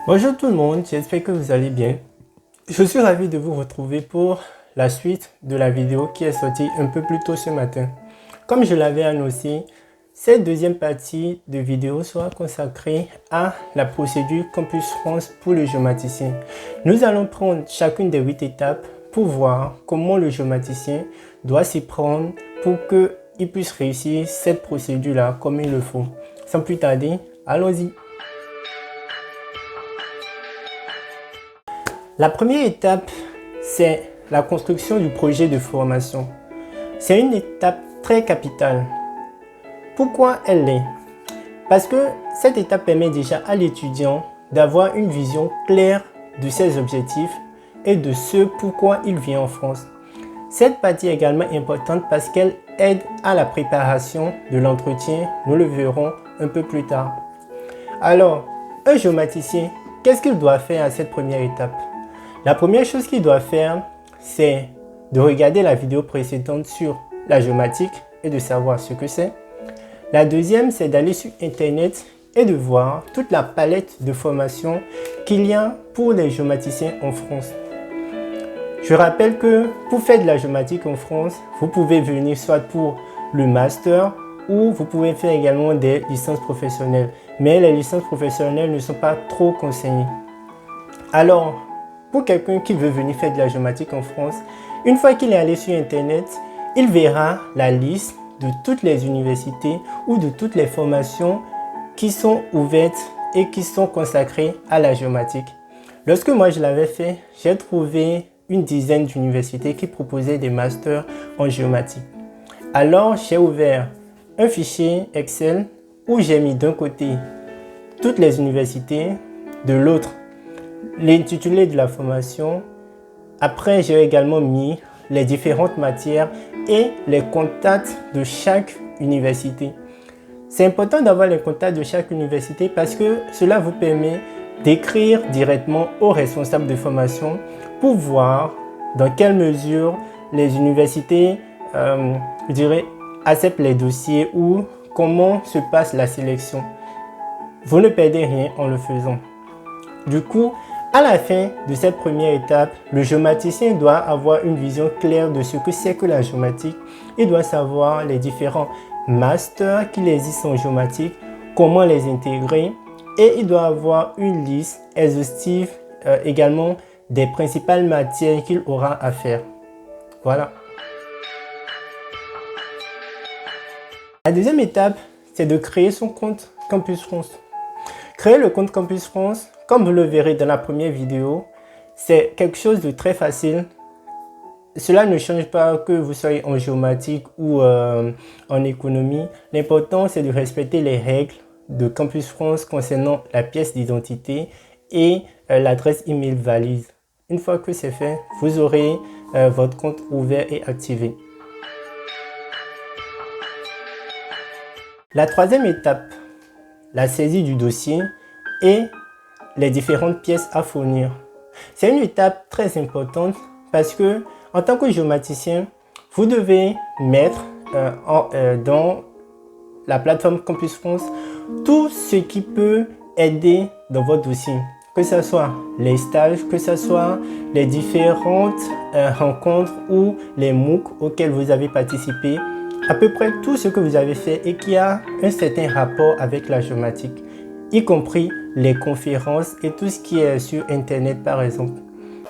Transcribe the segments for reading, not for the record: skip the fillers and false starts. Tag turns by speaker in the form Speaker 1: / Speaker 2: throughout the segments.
Speaker 1: Bonjour tout le monde, j'espère que vous allez bien. Je suis ravi de vous retrouver pour la suite de la vidéo qui est sortie un peu plus tôt ce matin. Comme je l'avais annoncé, cette deuxième partie de vidéo sera consacrée à la procédure Campus France pour le géomaticien. Nous allons prendre chacune des 8 étapes pour voir comment le géomaticien doit s'y prendre pour qu'il puisse réussir cette procédure-là comme il le faut. Sans plus tarder, allons-y. La première étape, c'est la construction du projet de formation. C'est une étape très capitale. Pourquoi elle l'est? Parce que cette étape permet déjà à l'étudiant d'avoir une vision claire de ses objectifs et de ce pourquoi il vient en France. Cette partie est également importante parce qu'elle aide à la préparation de l'entretien. Nous le verrons un peu plus tard. Alors, un géomaticien, qu'est-ce qu'il doit faire à cette première étape? La première chose qu'il doit faire, c'est de regarder la vidéo précédente sur la géomatique et de savoir ce que c'est. La deuxième, c'est d'aller sur Internet et de voir toute la palette de formations qu'il y a pour les géomaticiens en France. Je rappelle que pour faire de la géomatique en France, vous pouvez venir soit pour le master ou vous pouvez faire également des licences professionnelles. Mais les licences professionnelles ne sont pas trop conseillées. Alors, pour quelqu'un qui veut venir faire de la géomatique en France, une fois qu'il est allé sur Internet, il verra la liste de toutes les universités ou de toutes les formations qui sont ouvertes et qui sont consacrées à la géomatique. Lorsque moi je l'avais fait, j'ai trouvé une dizaine d'universités qui proposaient des masters en géomatique. Alors j'ai ouvert un fichier Excel où j'ai mis d'un côté toutes les universités, de l'autre l'intitulé de la formation. Après, j'ai également mis les différentes matières et les contacts de chaque université. C'est important d'avoir les contacts de chaque université parce que cela vous permet d'écrire directement aux responsables de formation pour voir dans quelle mesure les universités, acceptent les dossiers ou comment se passe la sélection. Vous ne perdez rien en le faisant. Du coup, à la fin de cette première étape, le géomaticien doit avoir une vision claire de ce que c'est que la géomatique. Il doit savoir les différents masters qu'il existe en géomatique, comment les intégrer et il doit avoir une liste exhaustive également des principales matières qu'il aura à faire. Voilà. La deuxième étape, c'est de créer son compte Campus France. Créer le compte Campus France, comme vous le verrez dans la première vidéo, c'est quelque chose de très facile. Cela ne change pas que vous soyez en géomatique ou en économie. L'important, c'est de respecter les règles de Campus France concernant la pièce d'identité et l'adresse email valide. Une fois que c'est fait, vous aurez votre compte ouvert et activé. La troisième étape, la saisie du dossier et les différentes pièces à fournir. C'est une étape très importante parce que en tant que géomaticien, vous devez mettre dans la plateforme Campus France tout ce qui peut aider dans votre dossier. Que ce soit les stages, que ce soit les différentes rencontres ou les MOOC auxquels vous avez participé. À peu près tout ce que vous avez fait et qui a un certain rapport avec la géomatique, y compris les conférences et tout ce qui est sur Internet par exemple.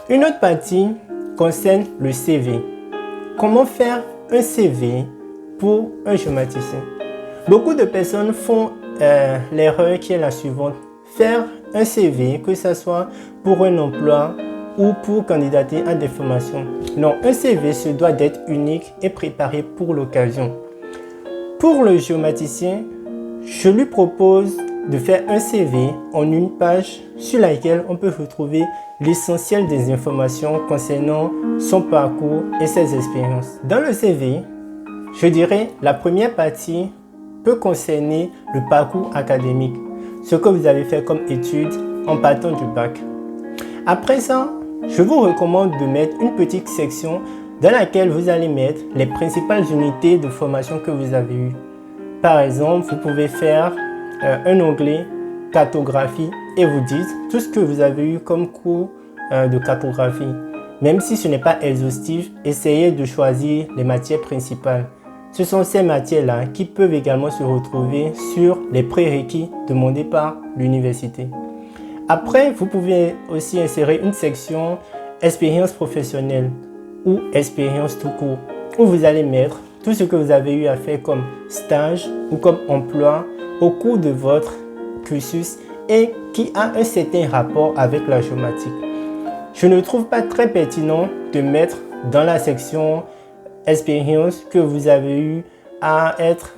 Speaker 1: Une autre partie concerne le CV. Comment faire un CV pour un géomaticien? Beaucoup de personnes font l'erreur qui est la suivante. Faire un CV, que ce soit pour un emploi ou pour candidater à des formations. Non, un CV se doit d'être unique et préparé pour l'occasion. Pour le géomaticien, je lui propose de faire un CV en une page sur laquelle on peut retrouver l'essentiel des informations concernant son parcours et ses expériences. Dans le CV, je dirais la première partie peut concerner le parcours académique, ce que vous avez fait comme études en partant du bac. Après ça, je vous recommande de mettre une petite section dans laquelle vous allez mettre les principales unités de formation que vous avez eues. Par exemple, vous pouvez faire un onglet cartographie et vous dites tout ce que vous avez eu comme cours de cartographie. Même si ce n'est pas exhaustif, essayez de choisir les matières principales. Ce sont ces matières-là qui peuvent également se retrouver sur les prérequis demandés par l'université. Après, vous pouvez aussi insérer une section expérience professionnelle ou expérience tout court, où vous allez mettre tout ce que vous avez eu à faire comme stage ou comme emploi au cours de votre cursus et qui a un certain rapport avec la géomatique. Je ne trouve pas très pertinent de mettre dans la section expérience que vous avez eu à être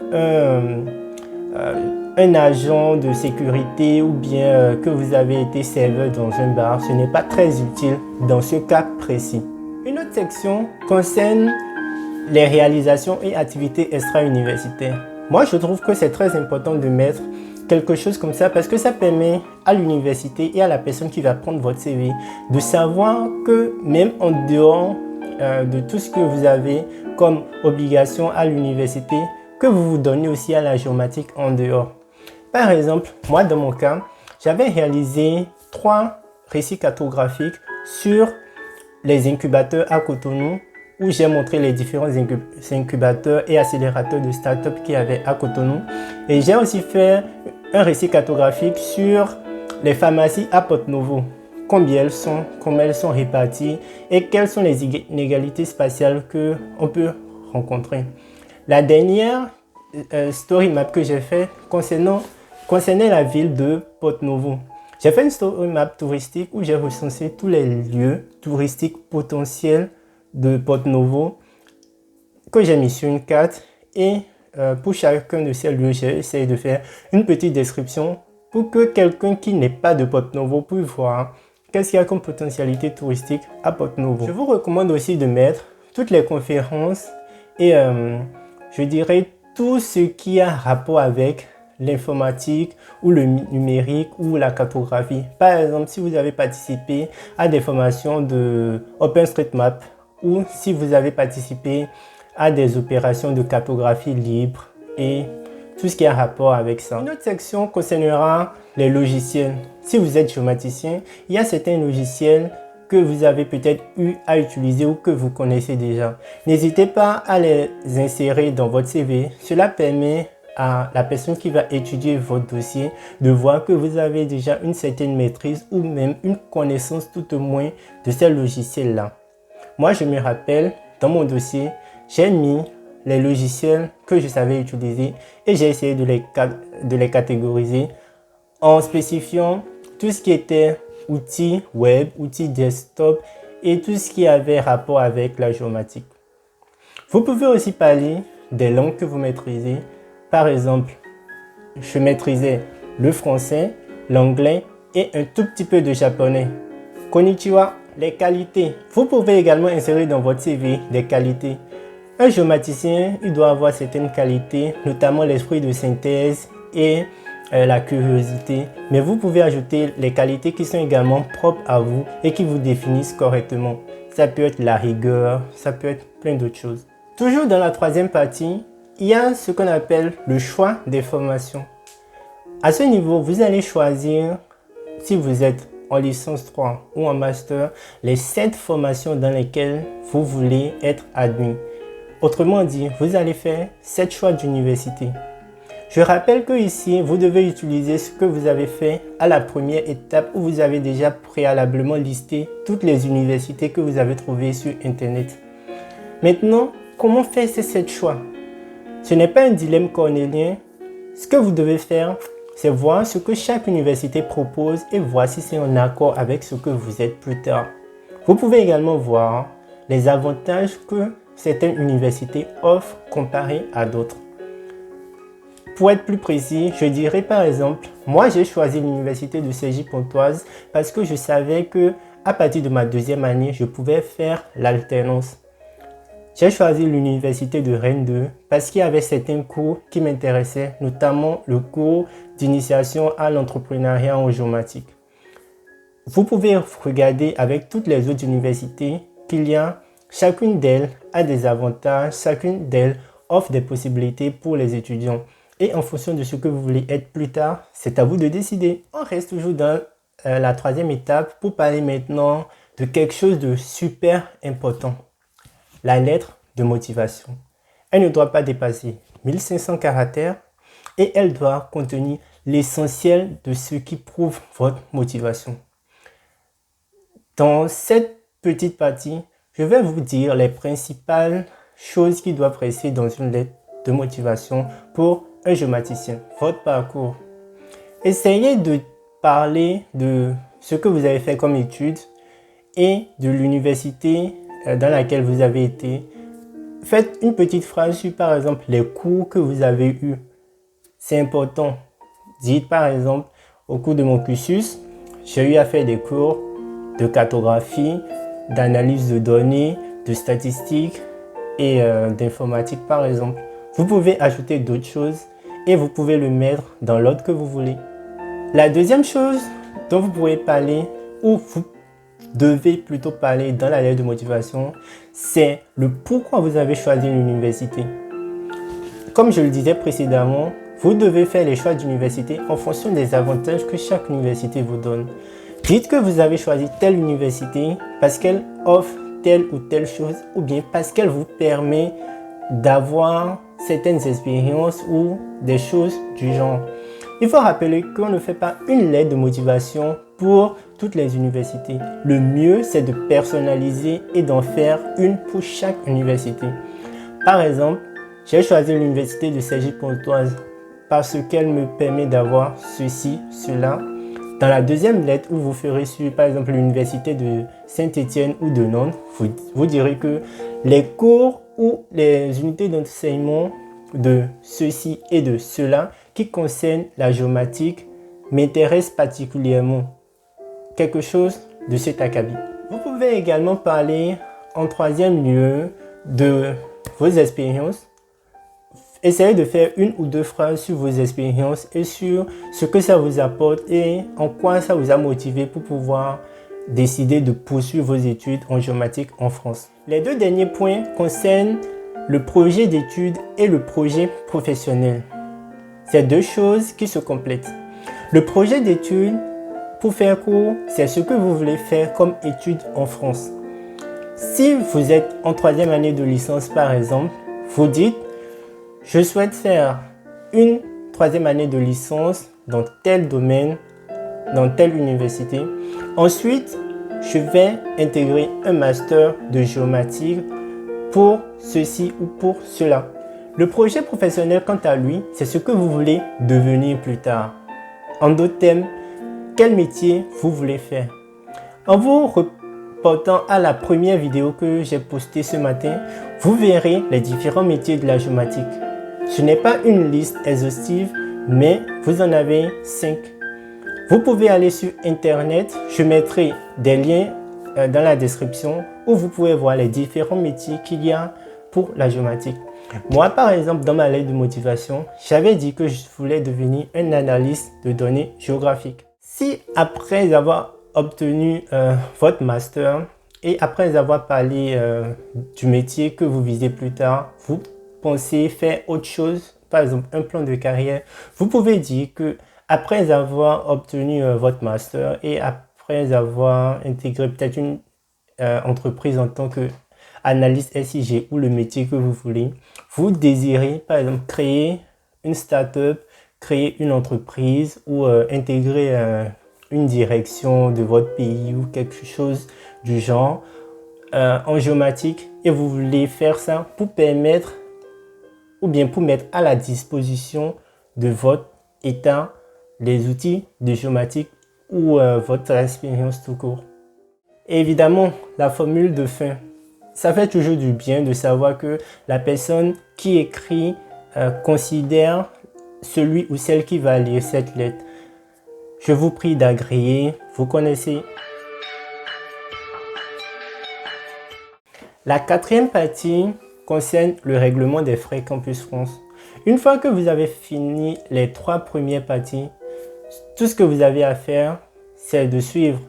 Speaker 1: un agent de sécurité ou bien que vous avez été serveur dans un bar. Ce n'est pas très utile dans ce cas précis. Une autre section concerne les réalisations et activités extra-universitaires. Moi, je trouve que c'est très important de mettre quelque chose comme ça parce que ça permet à l'université et à la personne qui va prendre votre CV de savoir que même en dehors de tout ce que vous avez comme obligation à l'université, que vous vous donnez aussi à la géomatique en dehors. Par exemple, moi dans mon cas, j'avais réalisé 3 récits cartographiques sur les incubateurs à Cotonou où j'ai montré les différents incubateurs et accélérateurs de start-up qu'il y avait à Cotonou. Et j'ai aussi fait un récit cartographique sur les pharmacies à Porto-Novo. Combien elles sont, comment elles sont réparties et quelles sont les inégalités spatiales qu'on peut rencontrer. La dernière story map que j'ai fait concernait la ville de Porto-Novo. J'ai fait une story map touristique où j'ai recensé tous les lieux touristiques potentiels de Porto-Novo que j'ai mis sur une carte et pour chacun de ces lieux, j'ai essayé de faire une petite description pour que quelqu'un qui n'est pas de Porto-Novo puisse voir qu'est-ce qu'il y a comme potentialité touristique à Porto-Novo. Je vous recommande aussi de mettre toutes les conférences et je dirais tout ce qui a rapport avec l'informatique ou le numérique ou la cartographie. Par exemple, si vous avez participé à des formations de OpenStreetMap ou si vous avez participé à des opérations de cartographie libre et tout ce qui a rapport avec ça. Une autre section concernera les logiciels. Si vous êtes géomaticien, il y a certains logiciels que vous avez peut-être eu à utiliser ou que vous connaissez déjà. N'hésitez pas à les insérer dans votre CV. Cela permet à la personne qui va étudier votre dossier de voir que vous avez déjà une certaine maîtrise ou même une connaissance tout au moins de ces logiciels-là. Moi, je me rappelle, dans mon dossier, j'ai mis les logiciels que je savais utiliser et j'ai essayé de les catégoriser en spécifiant tout ce qui était outils web, outils desktop et tout ce qui avait rapport avec la géomatique. Vous pouvez aussi parler des langues que vous maîtrisez. Par exemple, je maîtrisais le français, l'anglais et un tout petit peu de japonais. Konnichiwa, les qualités. Vous pouvez également insérer dans votre CV des qualités. Un géomaticien, il doit avoir certaines qualités, notamment l'esprit de synthèse et la curiosité. Mais vous pouvez ajouter les qualités qui sont également propres à vous et qui vous définissent correctement. Ça peut être la rigueur, ça peut être plein d'autres choses. Toujours dans la troisième partie, il y a ce qu'on appelle le choix des formations. À ce niveau, vous allez choisir, si vous êtes en licence 3 ou en master, les 7 formations dans lesquelles vous voulez être admis. Autrement dit, vous allez faire 7 choix d'université. Je rappelle que ici, vous devez utiliser ce que vous avez fait à la première étape où vous avez déjà préalablement listé toutes les universités que vous avez trouvées sur Internet. Maintenant, comment faire ces 7 choix? Ce n'est pas un dilemme cornélien. Ce que vous devez faire, c'est voir ce que chaque université propose et voir si c'est en accord avec ce que vous êtes plus tard. Vous pouvez également voir les avantages que certaines universités offrent comparés à d'autres. Pour être plus précis, je dirais par exemple, moi j'ai choisi l'université de Cergy-Pontoise parce que je savais que à partir de ma deuxième année, je pouvais faire l'alternance. J'ai choisi l'université de Rennes 2 parce qu'il y avait certains cours qui m'intéressaient, notamment le cours d'initiation à l'entrepreneuriat en géomatique. Vous pouvez regarder avec toutes les autres universités qu'il y a, chacune d'elles a des avantages, chacune d'elles offre des possibilités pour les étudiants. et en fonction de ce que vous voulez être plus tard, c'est à vous de décider. On reste toujours dans la troisième étape pour parler maintenant de quelque chose de super important. La lettre de motivation. Elle ne doit pas dépasser 1500 caractères et elle doit contenir l'essentiel de ce qui prouve votre motivation. Dans cette petite partie, je vais vous dire les principales choses qui doivent rester dans une lettre de motivation pour un géomaticien. Votre parcours. Essayez de parler de ce que vous avez fait comme études et de l'université dans laquelle vous avez été. Faites une petite phrase sur, par exemple, les cours que vous avez eus. C'est important. Dites, par exemple, au cours de mon cursus, j'ai eu à faire des cours de cartographie, d'analyse de données, de statistiques et d'informatique, par exemple. Vous pouvez ajouter d'autres choses et vous pouvez le mettre dans l'ordre que vous voulez. La deuxième chose dont vous pouvez parler, ou vous devez plutôt parler dans la lettre de motivation, c'est le pourquoi vous avez choisi l'université. Comme je le disais précédemment, vous devez faire les choix d'université en fonction des avantages que chaque université vous donne. Dites que vous avez choisi telle université parce qu'elle offre telle ou telle chose, ou bien parce qu'elle vous permet d'avoir certaines expériences ou des choses du genre. Il faut rappeler qu'on ne fait pas une lettre de motivation pour toutes les universités. Le mieux, c'est de personnaliser et d'en faire une pour chaque université. Par exemple, j'ai choisi l'université de Cergy-Pontoise parce qu'elle me permet d'avoir ceci, cela. Dans la deuxième lettre où vous ferez sur, par exemple, l'université de Saint-Étienne ou de Nantes, vous direz que les cours ou les unités d'enseignement de ceci et de cela qui concernent la géomatique m'intéressent particulièrement. Quelque chose de cet acabit. Vous pouvez également parler en troisième lieu de vos expériences. Essayez de faire une ou deux phrases sur vos expériences et sur ce que ça vous apporte et en quoi ça vous a motivé pour pouvoir décider de poursuivre vos études en géomatique en France. Les deux derniers points concernent le projet d'études et le projet professionnel. C'est deux choses qui se complètent. Le projet d'études, pour faire court, c'est ce que vous voulez faire comme études en France. Si vous êtes en troisième année de licence par exemple, vous dites je souhaite faire une troisième année de licence dans tel domaine, dans telle université. Ensuite, je vais intégrer un master de géomatique pour ceci ou pour cela. Le projet professionnel, quant à lui, c'est ce que vous voulez devenir plus tard. En d'autres termes, quel métier vous voulez faire. En vous reportant à la première vidéo que j'ai postée ce matin, vous verrez les différents métiers de la géomatique. Ce n'est pas une liste exhaustive, mais vous en avez 5. Vous pouvez aller sur internet, je mettrai des liens dans la description où vous pouvez voir les différents métiers qu'il y a pour la géomatique. Moi par exemple, dans ma lettre de motivation, j'avais dit que je voulais devenir un analyste de données géographiques. Si après avoir obtenu votre master et après avoir parlé du métier que vous visez plus tard, vous pensez faire autre chose, par exemple un plan de carrière, vous pouvez dire que après avoir obtenu votre master et après avoir intégré peut-être une entreprise en tant qu'analyste SIG ou le métier que vous voulez, vous désirez par exemple créer une start-up, créer une entreprise ou intégrer une direction de votre pays ou quelque chose du genre en géomatique et vous voulez faire ça pour permettre ou bien pour mettre à la disposition de votre état les outils de géomatique ou votre expérience tout court. Et évidemment, la formule de fin. Ça fait toujours du bien de savoir que la personne qui écrit considère celui ou celle qui va lire cette lettre. Je vous prie d'agréer, vous connaissez. La quatrième partie concerne le règlement des frais Campus France. Une fois que vous avez fini les 3 premières parties, tout ce que vous avez à faire, c'est de suivre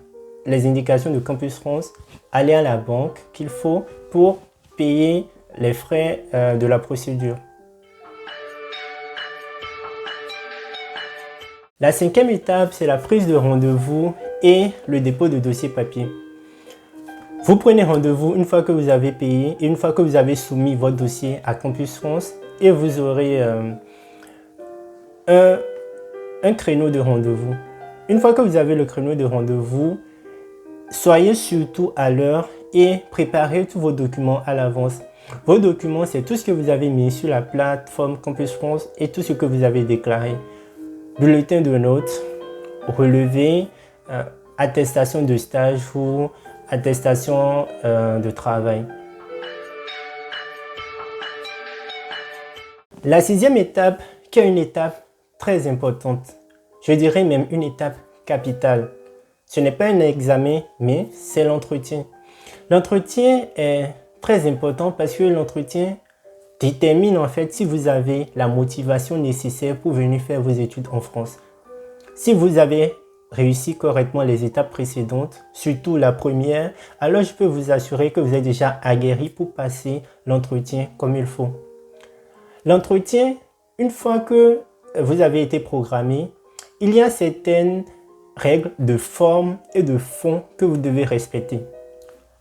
Speaker 1: les indications de Campus France, aller à la banque qu'il faut pour payer les frais de la procédure. La cinquième étape, c'est la prise de rendez-vous et le dépôt de dossier papier. Vous prenez rendez-vous une fois que vous avez payé et une fois que vous avez soumis votre dossier à Campus France et vous aurez un créneau de rendez-vous. Une fois que vous avez le créneau de rendez-vous, soyez surtout à l'heure et préparez tous vos documents à l'avance. Vos documents, c'est tout ce que vous avez mis sur la plateforme Campus France et tout ce que vous avez déclaré. Bulletin de notes, relevé, attestation de stage ou attestation de travail. La sixième étape, qui est une étape très importante, je dirais même une étape capitale. Ce n'est pas un examen, mais c'est l'entretien. L'entretien est très important parce que l'entretien détermine en fait si vous avez la motivation nécessaire pour venir faire vos études en France. Si vous avez réussi correctement les étapes précédentes, surtout la première, alors je peux vous assurer que vous êtes déjà aguerri pour passer l'entretien comme il faut. L'entretien, une fois que vous avez été programmé, il y a certaines règles de forme et de fond que vous devez respecter.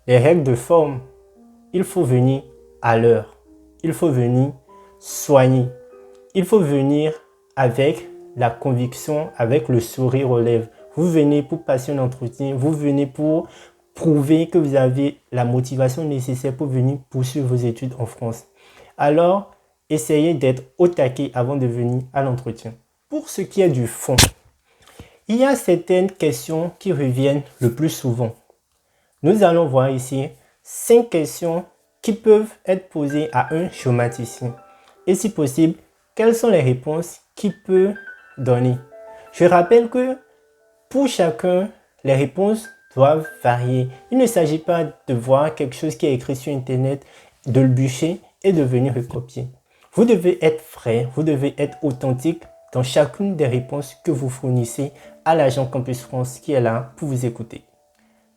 Speaker 1: Les règles de forme, il faut venir à l'heure. Il faut venir soigner. Il faut venir avec la conviction, avec le sourire aux lèvres. Vous venez pour passer un entretien, vous venez pour prouver que vous avez la motivation nécessaire pour venir poursuivre vos études en France. Alors, essayez d'être au taquet avant de venir à l'entretien. Pour ce qui est du fond, il y a certaines questions qui reviennent le plus souvent. Nous allons voir ici 5 questions qui peuvent être posées à un géomaticien. Et si possible, quelles sont les réponses qu'il peut donner. Je rappelle que pour chacun, les réponses doivent varier. Il ne s'agit pas de voir quelque chose qui est écrit sur Internet, de le bûcher et de venir recopier. Vous devez être vrai, vous devez être authentique dans chacune des réponses que vous fournissez à l'agent Campus France qui est là pour vous écouter.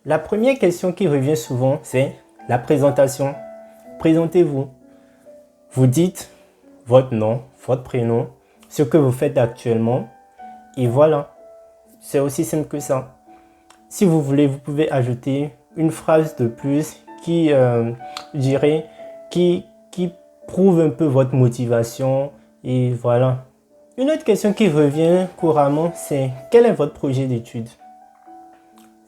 Speaker 1: La première question qui revient souvent, c'est la présentation. Présentez-vous. Vous dites votre nom, votre prénom, ce que vous faites actuellement et voilà. C'est aussi simple que ça. Si vous voulez, vous pouvez ajouter une phrase de plus qui, qui prouve un peu votre motivation et voilà. Une autre question qui revient couramment, c'est quel est votre projet d'études?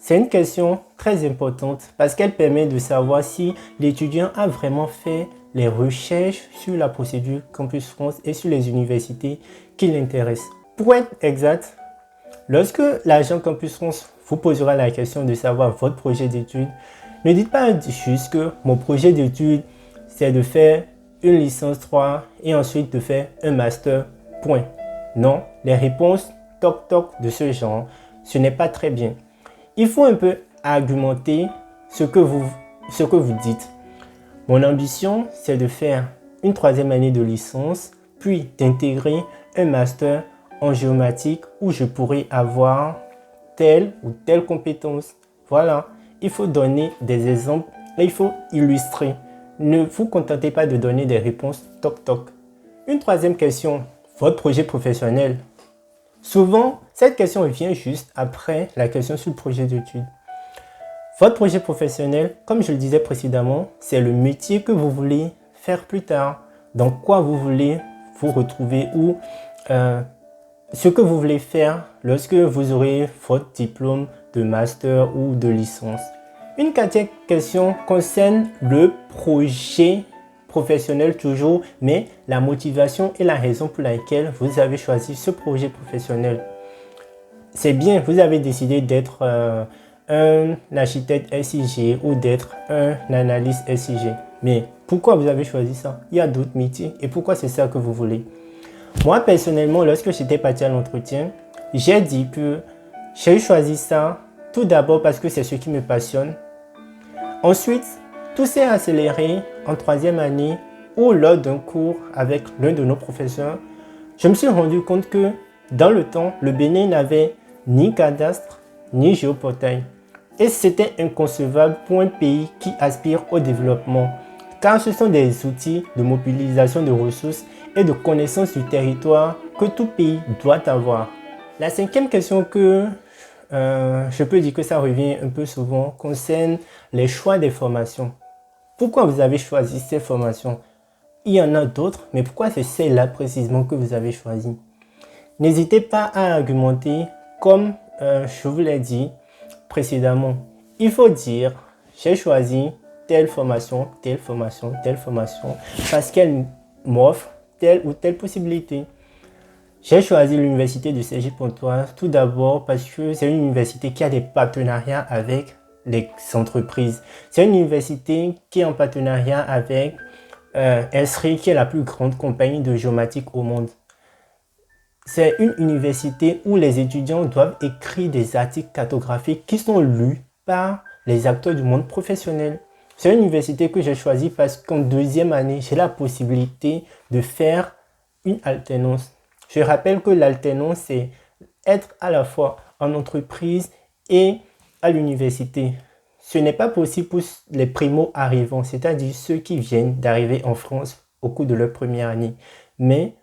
Speaker 1: C'est une question très importante parce qu'elle permet de savoir si l'étudiant a vraiment fait les recherches sur la procédure Campus France et sur les universités qui l'intéressent. Pour être exact, lorsque l'agent Campus France vous posera la question de savoir votre projet d'études, ne dites pas juste que mon projet d'études, c'est de faire une licence 3 et ensuite de faire un master, point. Non, les réponses toc-toc de ce genre, ce n'est pas très bien. Il faut un peu argumenter ce que vous dites. Mon ambition, c'est de faire une 3e année de licence, puis d'intégrer un master en géomatique où je pourrais avoir telle ou telle compétence. Voilà, il faut donner des exemples et il faut illustrer. Ne vous contentez pas de donner des réponses toc-toc. Une 3e question, votre projet professionnel. Souvent, cette question vient juste après la question sur le projet d'études. Votre projet professionnel, comme je le disais précédemment, c'est le métier que vous voulez faire plus tard. Dans quoi vous voulez vous retrouver ou ce que vous voulez faire lorsque vous aurez votre diplôme de master ou de licence. Une 4e question concerne le projet professionnel toujours, mais la motivation et la raison pour laquelle vous avez choisi ce projet professionnel. C'est bien, vous avez décidé d'être un architecte SIG ou d'être un analyste SIG. Mais pourquoi vous avez choisi ça? Il y a d'autres métiers et pourquoi c'est ça que vous voulez? Moi, personnellement, lorsque j'étais parti à l'entretien, j'ai dit que j'ai choisi ça tout d'abord parce que c'est ce qui me passionne. Ensuite, tout s'est accéléré en 3e année où lors d'un cours avec l'un de nos professeurs, je me suis rendu compte que dans le temps, le Bénin n'avait ni cadastre ni géoportail. Et c'était inconcevable pour un pays qui aspire au développement, car ce sont des outils de mobilisation de ressources et de connaissance du territoire que tout pays doit avoir. La cinquième question que je peux dire que ça revient un peu souvent concerne les choix des formations. Pourquoi vous avez choisi ces formations? Il y en a d'autres, mais pourquoi c'est celle-là précisément que vous avez choisi? N'hésitez pas à argumenter comme je vous l'ai dit précédemment. Il faut dire, j'ai choisi telle formation, telle formation, telle formation, parce qu'elle m'offre telle ou telle possibilité. J'ai choisi l'université de Cergy-Pontoise tout d'abord parce que c'est une université qui a des partenariats avec les entreprises. C'est une université qui est en partenariat avec Esri, qui est la plus grande compagnie de géomatique au monde. C'est une université où les étudiants doivent écrire des articles cartographiques qui sont lus par les acteurs du monde professionnel. C'est une université que j'ai choisie parce qu'en deuxième année, j'ai la possibilité de faire une alternance. Je rappelle que l'alternance, c'est être à la fois en entreprise et à l'université. Ce n'est pas possible pour les primo-arrivants, c'est-à-dire ceux qui viennent d'arriver en France au cours de leur première année. Mais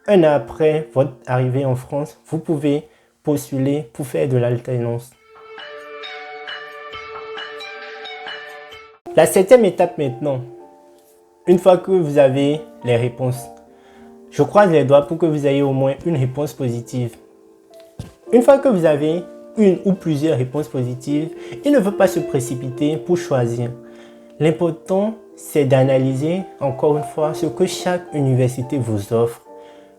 Speaker 1: un an après votre arrivée en France, vous pouvez postuler pour faire de l'alternance. La septième étape maintenant, une fois que vous avez les réponses, je croise les doigts pour que vous ayez au moins une réponse positive. Une fois que vous avez une ou plusieurs réponses positives, il ne faut pas se précipiter pour choisir. L'important, c'est d'analyser encore une fois ce que chaque université vous offre.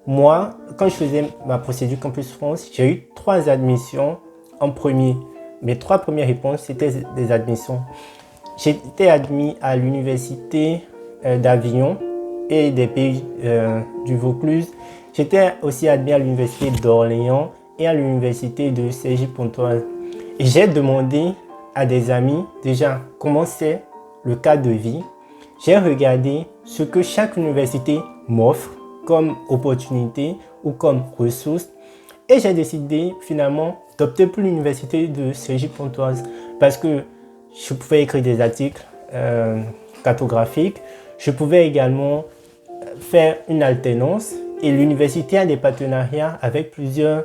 Speaker 1: Moi, quand je faisais ma procédure Campus France, j'ai eu 3 admissions en premier. Mes 3 premières réponses, c'était des admissions. J'étais admis à l'université d'Avignon et des pays du Vaucluse. J'étais aussi admis à l'université d'Orléans et à l'université de Cergy-Pontoise. Et j'ai demandé à des amis déjà comment c'est le cadre de vie. J'ai regardé ce que chaque université m'offre comme opportunité ou comme ressources. Et j'ai décidé finalement d'opter pour l'université de Cergy-Pontoise parce que je pouvais écrire des articles cartographiques. Je pouvais également faire une alternance et l'université a des partenariats avec plusieurs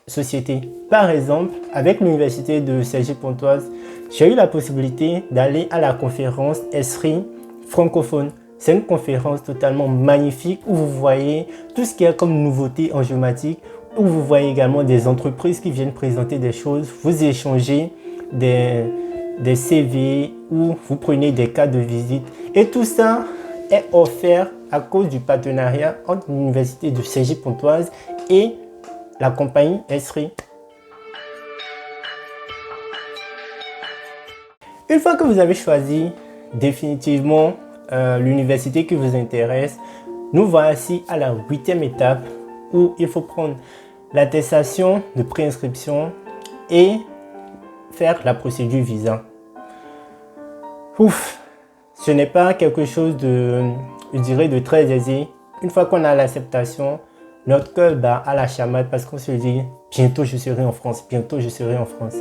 Speaker 1: sociétés. Par exemple, avec l'université de Cergy-Pontoise, j'ai eu la possibilité d'aller à la conférence Esri francophone. C'est une conférence totalement magnifique où vous voyez tout ce qu'il y a comme nouveauté en géomatique, où vous voyez également des entreprises qui viennent présenter des choses, vous échangez des CV, où vous prenez des cartes de visite. Et tout ça est offert à cause du partenariat entre l'université de Cergy-Pontoise et la compagnie Esri. Une fois que vous avez choisi définitivement l'université qui vous intéresse, nous voici à la 8e étape où il faut prendre l'attestation de préinscription et faire la procédure visa. Ouf, ce n'est pas quelque chose de, je dirais, de très aisé. Une fois qu'on a l'acceptation, notre cœur bat à la chamade parce qu'on se dit bientôt je serai en France, bientôt je serai en France.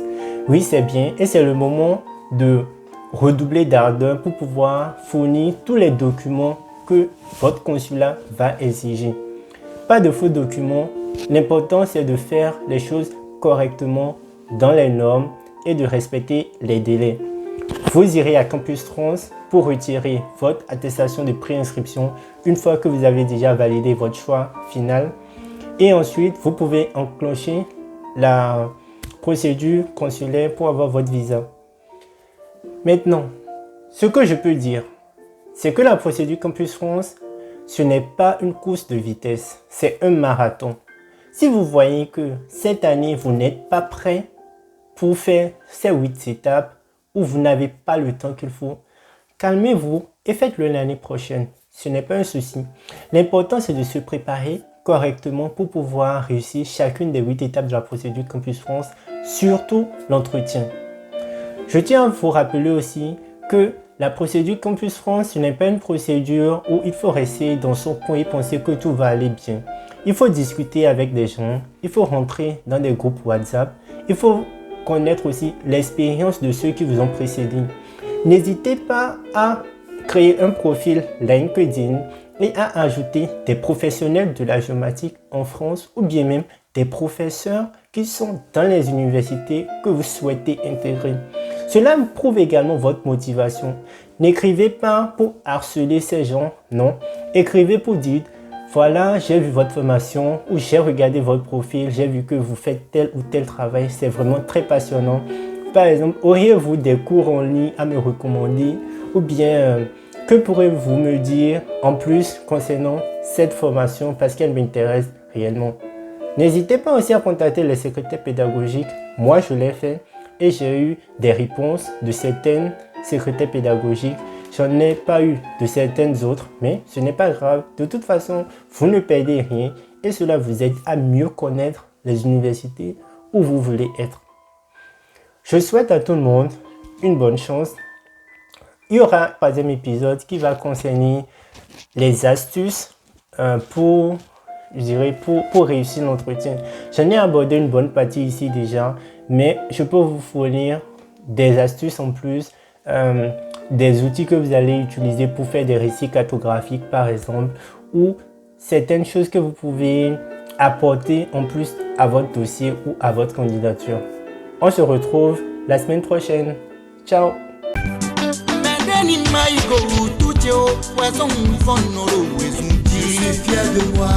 Speaker 1: Oui, c'est bien et c'est le moment de redoubler d'ardeur pour pouvoir fournir tous les documents que votre consulat va exiger. Pas de faux documents, l'important c'est de faire les choses correctement dans les normes et de respecter les délais. Vous irez à Campus France pour retirer votre attestation de préinscription une fois que vous avez déjà validé votre choix final. Et ensuite, vous pouvez enclencher la procédure consulaire pour avoir votre visa. Maintenant, ce que je peux dire, c'est que la procédure Campus France, ce n'est pas une course de vitesse, c'est un marathon. Si vous voyez que cette année, vous n'êtes pas prêt pour faire ces 8 étapes ou vous n'avez pas le temps qu'il faut, calmez-vous et faites-le l'année prochaine. Ce n'est pas un souci. L'important, c'est de se préparer correctement pour pouvoir réussir chacune des 8 étapes de la procédure Campus France, surtout l'entretien. Je tiens à vous rappeler aussi que la procédure Campus France, ce n'est pas une procédure où il faut rester dans son coin et penser que tout va aller bien. Il faut discuter avec des gens, il faut rentrer dans des groupes WhatsApp, il faut connaître aussi l'expérience de ceux qui vous ont précédé. N'hésitez pas à créer un profil LinkedIn et à ajouter des professionnels de la géomatique en France ou bien même des professeurs qui sont dans les universités que vous souhaitez intégrer. Cela prouve également votre motivation. N'écrivez pas pour harceler ces gens, non. Écrivez pour dire, voilà, j'ai vu votre formation ou j'ai regardé votre profil, j'ai vu que vous faites tel ou tel travail, c'est vraiment très passionnant. Par exemple, auriez-vous des cours en ligne à me recommander ou bien que pourrez-vous me dire en plus concernant cette formation parce qu'elle m'intéresse réellement. N'hésitez pas aussi à contacter les secrétaires pédagogiques. Moi, je l'ai fait et j'ai eu des réponses de certaines secrétaires pédagogiques. J'en ai pas eu de certaines autres, mais ce n'est pas grave. De toute façon, vous ne perdez rien et cela vous aide à mieux connaître les universités où vous voulez être. Je souhaite à tout le monde une bonne chance. Il y aura un troisième épisode qui va concerner les astuces pour réussir l'entretien. J'en ai abordé une bonne partie ici déjà, mais je peux vous fournir des astuces en plus, des outils que vous allez utiliser pour faire des récits cartographiques par exemple, ou certaines choses que vous pouvez apporter en plus à votre dossier ou à votre candidature. On se retrouve la semaine prochaine. Ciao!
Speaker 2: Je suis fier de moi.